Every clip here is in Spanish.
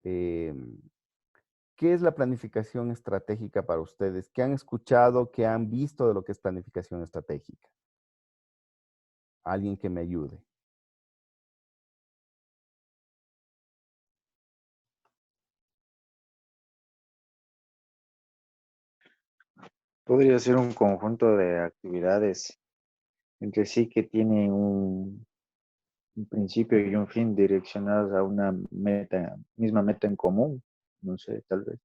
Eh, ¿Qué es la planificación estratégica para ustedes? ¿Qué han escuchado, qué han visto de lo que es planificación estratégica? Alguien que me ayude. Podría ser un conjunto de actividades entre sí que tienen un principio y un fin direccionados a una misma meta en común. No sé, tal vez.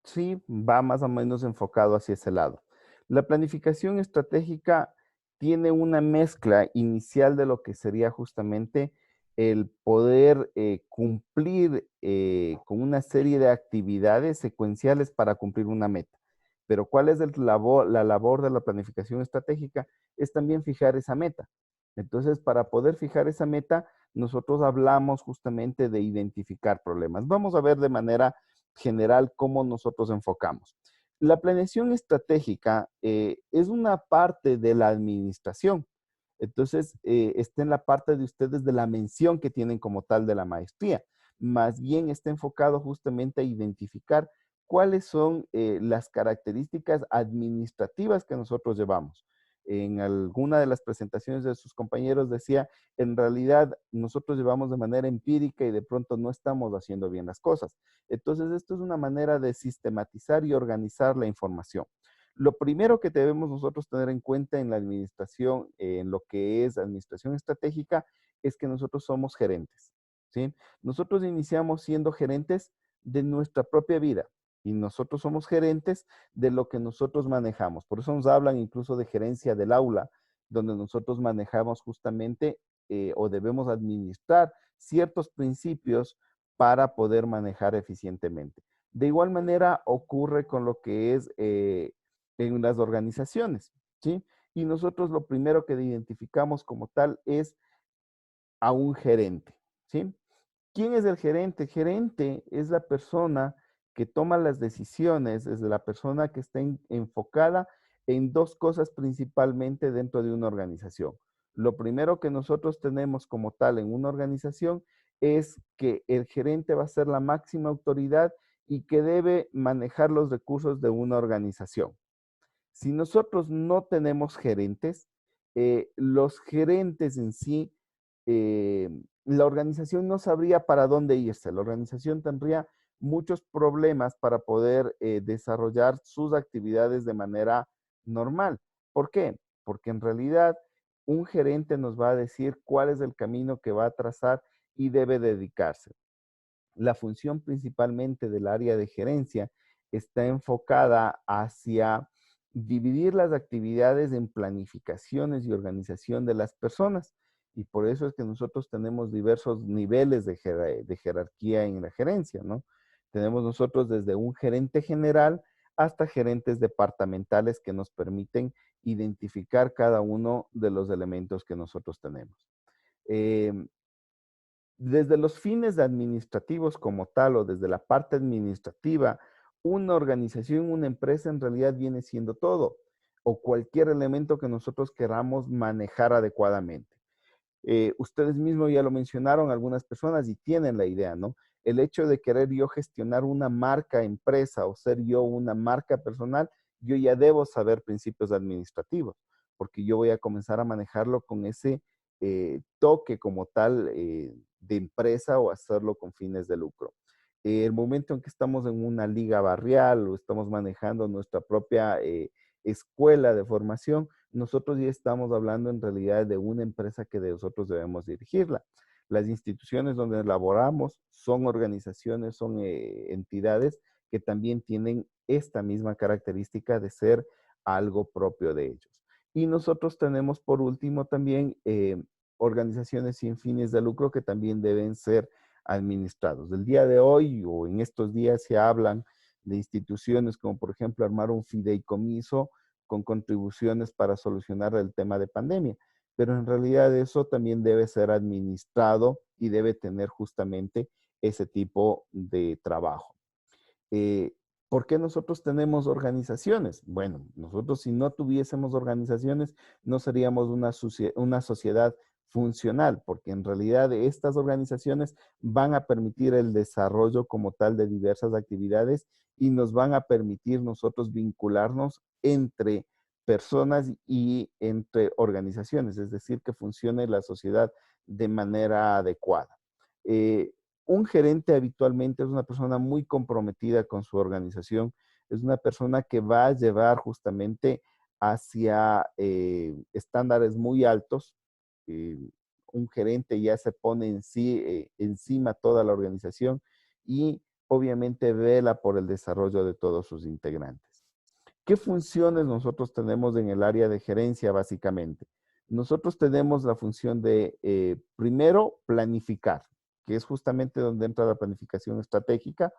Sí, va más o menos enfocado hacia ese lado. La planificación estratégica tiene una mezcla inicial de lo que sería justamente el poder cumplir con una serie de actividades secuenciales para cumplir una meta. Pero ¿cuál es la labor de la planificación estratégica? Es también fijar esa meta. Entonces, para poder fijar esa meta, nosotros hablamos justamente de identificar problemas. Vamos a ver de manera general cómo nosotros enfocamos. La planeación estratégica es una parte de la administración. Entonces, está en la parte de ustedes de la mención que tienen como tal de la maestría. Más bien está enfocado justamente a identificar cuáles son las características administrativas que nosotros llevamos. En alguna de las presentaciones de sus compañeros decía, en realidad nosotros llevamos de manera empírica y de pronto no estamos haciendo bien las cosas. Entonces, esto es una manera de sistematizar y organizar la información. Lo primero que debemos nosotros tener en cuenta en la administración, en lo que es administración estratégica, es que nosotros somos gerentes, ¿sí? Nosotros iniciamos siendo gerentes de nuestra propia vida y nosotros somos gerentes de lo que nosotros manejamos. Por eso nos hablan incluso de gerencia del aula, donde nosotros manejamos justamente o debemos administrar ciertos principios para poder manejar eficientemente. De igual manera ocurre con lo que es en las organizaciones, ¿sí? Y nosotros lo primero que identificamos como tal es a un gerente, ¿sí? ¿Quién es el gerente? El gerente es la persona que toma las decisiones, es la persona que está enfocada en dos cosas principalmente dentro de una organización. Lo primero que nosotros tenemos como tal en una organización es que el gerente va a ser la máxima autoridad y que debe manejar los recursos de una organización. Si nosotros no tenemos gerentes, los gerentes en sí, la organización no sabría para dónde irse. La organización tendría muchos problemas para poder desarrollar sus actividades de manera normal. ¿Por qué? Porque en realidad un gerente nos va a decir cuál es el camino que va a trazar y debe dedicarse. La función principalmente del área de gerencia está enfocada hacia dividir las actividades en planificaciones y organización de las personas. Y por eso es que nosotros tenemos diversos niveles de jerarquía en la gerencia, ¿no? Tenemos nosotros desde un gerente general hasta gerentes departamentales que nos permiten identificar cada uno de los elementos que nosotros tenemos. Eh, Desde los fines administrativos como tal o desde la parte administrativa, una organización, una empresa en realidad viene siendo todo o cualquier elemento que nosotros queramos manejar adecuadamente. Ustedes mismos ya lo mencionaron algunas personas y tienen la idea, ¿no? El hecho de querer yo gestionar una marca empresa o ser yo una marca personal, yo ya debo saber principios administrativos, porque yo voy a comenzar a manejarlo con ese toque como tal de empresa o hacerlo con fines de lucro. El momento en que estamos en una liga barrial o estamos manejando nuestra propia escuela de formación, nosotros ya estamos hablando en realidad de una empresa que nosotros debemos dirigirla. Las instituciones donde laboramos son organizaciones, son entidades que también tienen esta misma característica de ser algo propio de ellos. Y nosotros tenemos por último también organizaciones sin fines de lucro que también deben ser administrados. Del día de hoy o en estos días se hablan de instituciones como por ejemplo armar un fideicomiso con contribuciones para solucionar el tema de pandemia. Pero en realidad eso también debe ser administrado y debe tener justamente ese tipo de trabajo. Eh, ¿Por qué nosotros tenemos organizaciones? Bueno, nosotros si no tuviésemos organizaciones, no seríamos una sociedad funcional, porque en realidad estas organizaciones van a permitir el desarrollo como tal de diversas actividades y nos van a permitir nosotros vincularnos entre personas y entre organizaciones, es decir, que funcione la sociedad de manera adecuada. Un gerente habitualmente es una persona muy comprometida con su organización, es una persona que va a llevar justamente hacia estándares muy altos. eh, un gerente ya se pone en sí, encima toda la organización y obviamente vela por el desarrollo de todos sus integrantes. ¿Qué funciones nosotros tenemos en el área de gerencia básicamente? Nosotros tenemos la función de, primero, planificar, que es justamente donde entra la planificación estratégica.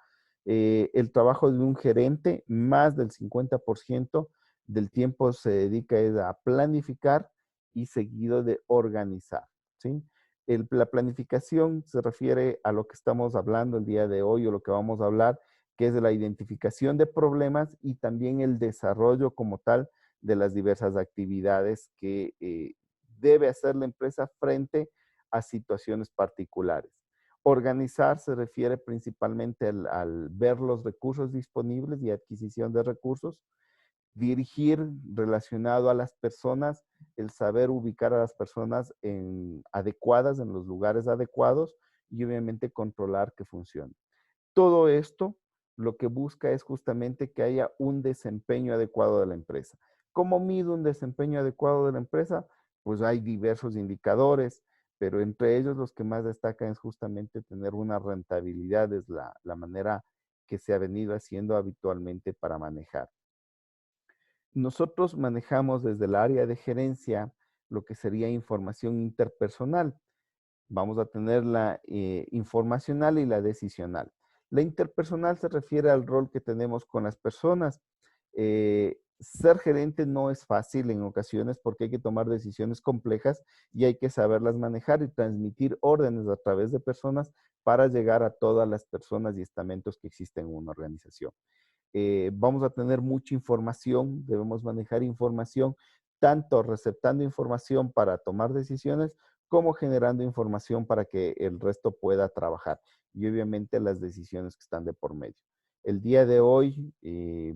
El trabajo de un gerente, más del 50% del tiempo se dedica a planificar y seguido de organizar, ¿sí? La planificación se refiere a lo que estamos hablando el día de hoy o lo que vamos a hablar, que es de la identificación de problemas y también el desarrollo como tal de las diversas actividades que debe hacer la empresa frente a situaciones particulares. Organizar se refiere principalmente al ver los recursos disponibles y adquisición de recursos. Dirigir relacionado a las personas, el saber ubicar a las personas adecuadas, en los lugares adecuados y obviamente controlar que funcione. Todo esto lo que busca es justamente que haya un desempeño adecuado de la empresa. ¿Cómo mido un desempeño adecuado de la empresa? Pues hay diversos indicadores, pero entre ellos los que más destacan es justamente tener una rentabilidad, es la manera que se ha venido haciendo habitualmente para manejar. Nosotros manejamos desde el área de gerencia lo que sería información interpersonal. Vamos a tener la informacional y la decisional. La interpersonal se refiere al rol que tenemos con las personas. Ser gerente no es fácil en ocasiones porque hay que tomar decisiones complejas y hay que saberlas manejar y transmitir órdenes a través de personas para llegar a todas las personas y estamentos que existen en una organización. Vamos a tener mucha información, debemos manejar información, tanto receptando información para tomar decisiones como generando información para que el resto pueda trabajar y obviamente las decisiones que están de por medio. El día de hoy,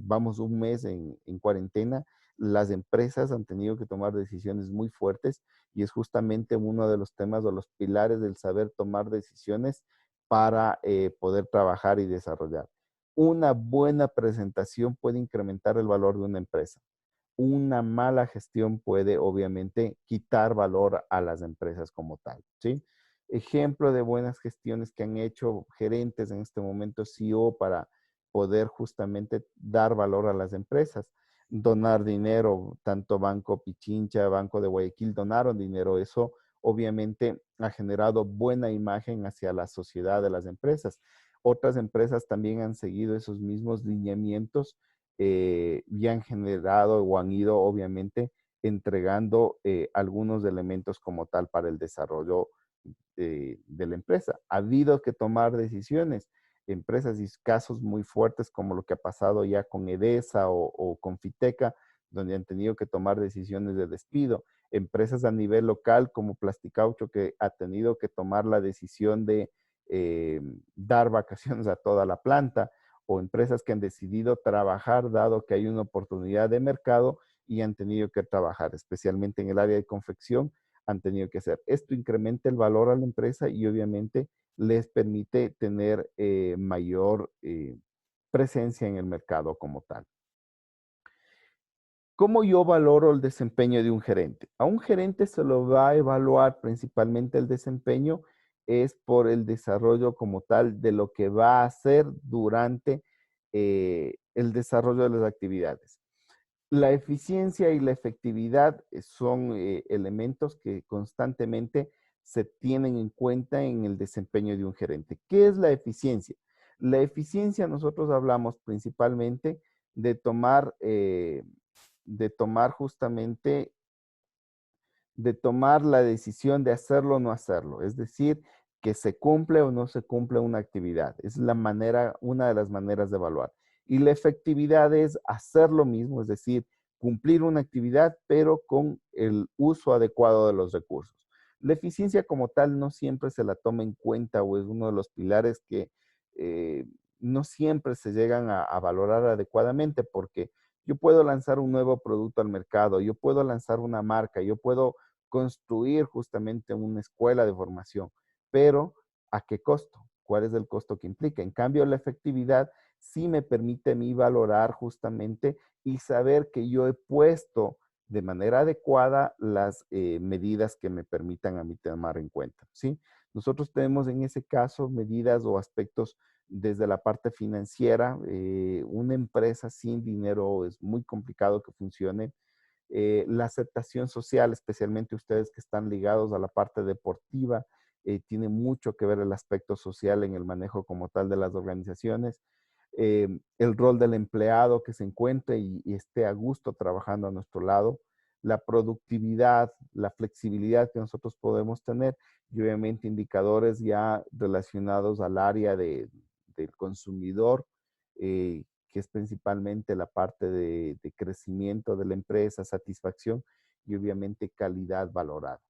vamos un mes en cuarentena, las empresas han tenido que tomar decisiones muy fuertes y es justamente uno de los temas o los pilares del saber tomar decisiones para poder trabajar y desarrollar. Una buena presentación puede incrementar el valor de una empresa. Una mala gestión puede obviamente quitar valor a las empresas como tal, ¿sí? Ejemplo de buenas gestiones que han hecho gerentes en este momento, CEO, para poder justamente dar valor a las empresas. Donar dinero, tanto Banco Pichincha, Banco de Guayaquil donaron dinero. Eso obviamente ha generado buena imagen hacia la sociedad de las empresas. Otras empresas también han seguido esos mismos lineamientos y han generado o han ido obviamente entregando algunos elementos como tal para el desarrollo de la empresa. Ha habido que tomar decisiones, empresas y casos muy fuertes como lo que ha pasado ya con EDESA o con Fiteca, donde han tenido que tomar decisiones de despido. Empresas a nivel local como Plasticaucho que ha tenido que tomar la decisión de dar vacaciones a toda la planta, o empresas que han decidido trabajar dado que hay una oportunidad de mercado y han tenido que trabajar, especialmente en el área de confección, han tenido que hacer. Esto incrementa el valor a la empresa y obviamente les permite tener mayor presencia en el mercado como tal. ¿Cómo yo valoro el desempeño de un gerente? A un gerente se lo va a evaluar principalmente el desempeño es por el desarrollo como tal de lo que va a hacer durante el desarrollo de las actividades. La eficiencia y la efectividad son elementos que constantemente se tienen en cuenta en el desempeño de un gerente. ¿Qué es la eficiencia? La eficiencia nosotros hablamos principalmente de tomar justamente, de tomar la decisión de hacerlo o no hacerlo, es decir, que se cumple o no se cumple una actividad. Es la manera, una de las maneras de evaluar. Y la efectividad es hacer lo mismo, es decir, cumplir una actividad, pero con el uso adecuado de los recursos. La eficiencia como tal no siempre se la toma en cuenta o es uno de los pilares que eh, no siempre se llegan a valorar adecuadamente porque yo puedo lanzar un nuevo producto al mercado, yo puedo lanzar una marca, yo puedo construir justamente una escuela de formación, pero ¿a qué costo? ¿Cuál es el costo que implica? En cambio, la efectividad sí me permite a mí valorar justamente y saber que yo he puesto de manera adecuada las medidas que me permitan a mí tomar en cuenta, ¿sí? Nosotros tenemos en ese caso medidas o aspectos desde la parte financiera. Una empresa sin dinero es muy complicado que funcione. La aceptación social, especialmente ustedes que están ligados a la parte deportiva, tiene mucho que ver el aspecto social en el manejo como tal de las organizaciones. El rol del empleado que se encuentre y esté a gusto trabajando a nuestro lado, la productividad, la flexibilidad que nosotros podemos tener y obviamente indicadores ya relacionados al área del consumidor, que es principalmente la parte de crecimiento de la empresa, satisfacción y obviamente calidad valorada.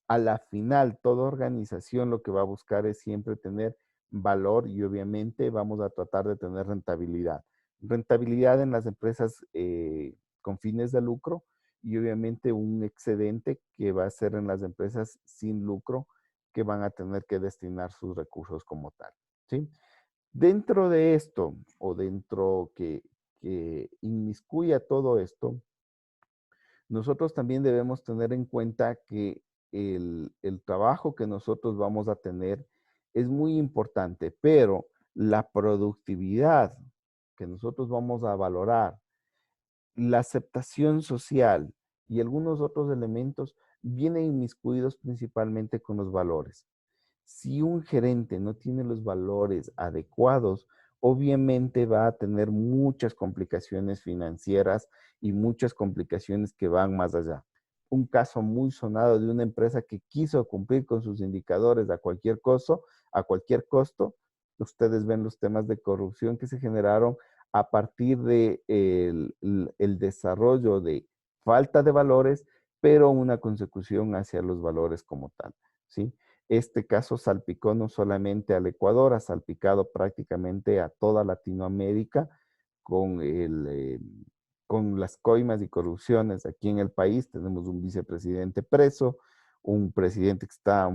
A la final, toda organización lo que va a buscar es siempre tener valor y obviamente vamos a tratar de tener rentabilidad. Rentabilidad en las empresas con fines de lucro y obviamente un excedente que va a ser en las empresas sin lucro que van a tener que destinar sus recursos como tal. ¿Sí? Dentro de esto o dentro que inmiscuya todo esto, nosotros también debemos tener en cuenta que el trabajo que nosotros vamos a tener es muy importante, pero la productividad que nosotros vamos a valorar, la aceptación social y algunos otros elementos vienen inmiscuidos principalmente con los valores. Si un gerente no tiene los valores adecuados, obviamente va a tener muchas complicaciones financieras y muchas complicaciones que van más allá. Un caso muy sonado de una empresa que quiso cumplir con sus indicadores a cualquier costo, ustedes ven los temas de corrupción que se generaron a partir de el desarrollo de falta de valores, pero una consecución hacia los valores como tal, ¿sí? Este caso salpicó no solamente al Ecuador, ha salpicado prácticamente a toda Latinoamérica con, con las coimas y corrupciones aquí en el país. Tenemos un vicepresidente preso, un presidente que está,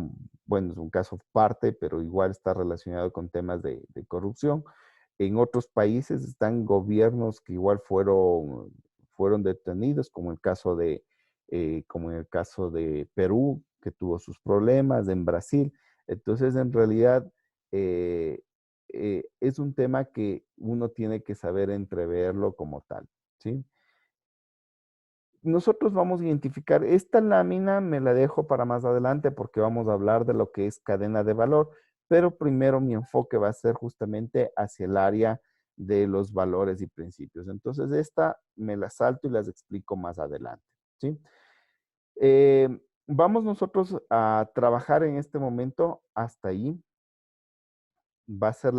bueno, es un caso parte, pero igual está relacionado con temas de corrupción. En otros países están gobiernos que igual fueron detenidos, como en el caso de Perú, que tuvo sus problemas, en Brasil. Entonces, en realidad, eh, es un tema que uno tiene que saber entreverlo como tal, ¿sí? Nosotros vamos a identificar, esta lámina me la dejo para más adelante porque vamos a hablar de lo que es cadena de valor, pero primero mi enfoque va a ser justamente hacia el área de los valores y principios. Entonces, esta me la salto y las explico más adelante, ¿sí? Vamos nosotros a trabajar en este momento hasta ahí. Va a ser